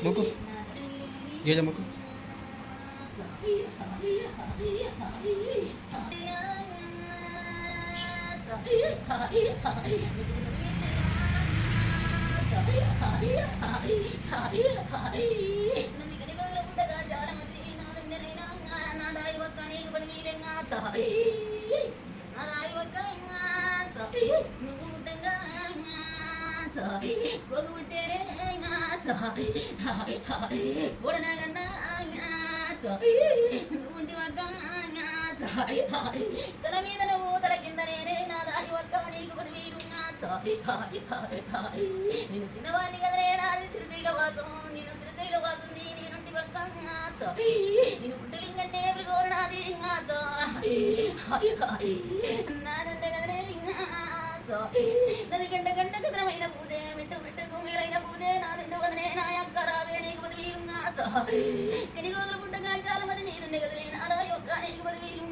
మొక్కు గేజ మొక్కు తల మీద నువ్వు తల కింద నేనే నా దారి వక్క నీకు పదివేలు నేను చిన్నవాడిని కదనే నాది శ్రీశైల వాసం నేను శ్రీశైల వాసం నేనుంటి వక్క నేను పుట్టలింగంటే ఎవరికోరు నాది నాదంటే కదనే నది గంట గంట కదనమైన పూజే మెట్టు మెట్టుకు మేలైన పూజే నాదంటే కదనే నా యొక్క రావే నీకు పదివేలు కినిగోగులు పుట్టగా చాలా మంది నేనుండే కదనే నాదాయి ఒక్క నీకు పదివేలు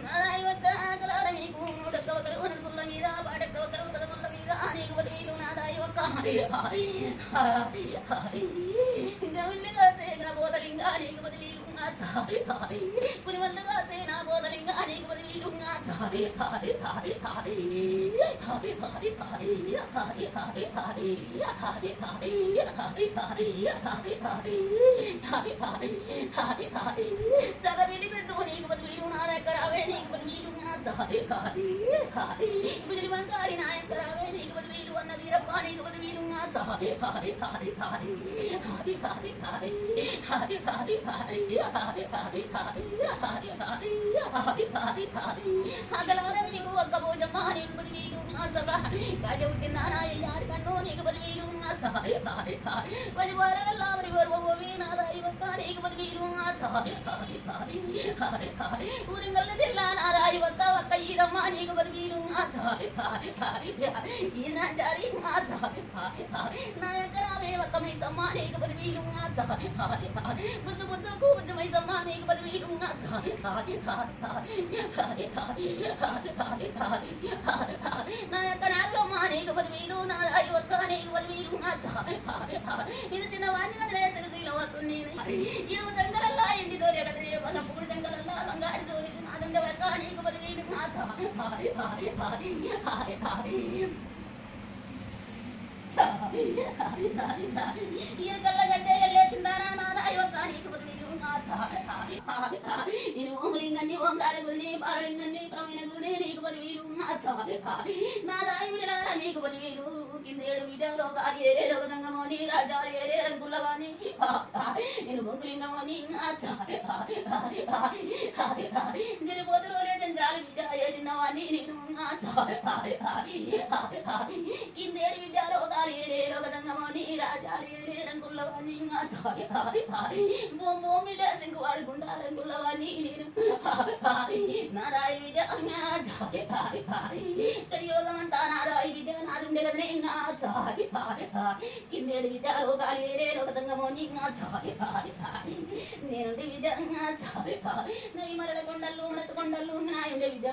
నాదాయి ఒక్క కలాల నీకు నూటొక్క ఒకరు నడుగుల మీద పాటొక్క ఒకరు పదముల మీద నీకు పదివేలు నాదాయి ఒక్క గవిల్లిగా చేసిన బోధలింగా నీకు పదివేలు పులివల్లుగా చేన బోధలింగా నీకు పదివేలు సగవిలి పెద్దు నీకు పదివేలు నా దగ్గర రావే నీకు పదివేలు బిగిలి వంకారి నా యొక్క రావే నీకు పదివేలు అన్న వీరప్ప నీకు పదివేలు అగలార నీకు ఒక్క భోజమ్మ నీకు పదివేలు కాజ పుట్టిందా నా ఎల్లారి కన్ను నీకు పదివేలు పది వారాల మరి వర్వోవి నా దాయి ఒక్క నీకు పదివేలు ఊరింగల్ల జిల్లా నా దాయి ఒక్క ఒక్క ఈరమ్మ నీకు పదివేలు ఈయన జారి నా యొక్క రావే ఒక్క మైసమ్మ నీకు పదివేలు బుద్ధు బుద్ధుకు బుద్ధు మైసమ్మ నీకు పదివేలు నా యొక్క నాగరమ్మ నీకు పదివేలు నా దాయి ఒక్క నీకు పదివేలు నేను చిన్నవాడిని కదలే తెలుగులో వస్తుంది ఇనుము దంగరల్లా ఎండి దోరే కదలే పగప్పుడు దంగరల్లా బంగారు దోరి నాదండ ఒక్క నీకు పదివేలు కళ్ళగడ్డే వెళ్ళే చిందారా నాదాయి ఒక్క నీకు పదివేలు నేను ఓమలింగాన్ని ఓంకార గురిని పారలింగాన్ని ప్రవీణ గురిని నీకు పదివేలు నా దాయి విడలారా నీకు పదివేలు కిందేడు వీడియోలో కాదు ఏరే దొంగమోని రాజాలు ఏరే రంగులవాణి నేను బొంగులింగమోని జరిపోతురోలే చంద్రాలు బిడ్డ ఏ చిన్నవాణి నేను కిందేడు విద్యాలో కాదు ఏరే దొంగమోని రాజాలు ఏరే రంగులవాణి భూమి సింగు వాడుకుంటా రంగులవాణి నేను నాదాయి బిడ్డ కలియోగమంతా నాదాయి బిడ్డ నాదుండే కదనే కిందేడు విద్యాలో కాదు ఏరే రంగమోని నేనుండే విద్య నవి మరల కొండలు నచ్చకొండలు నాయుండే విద్య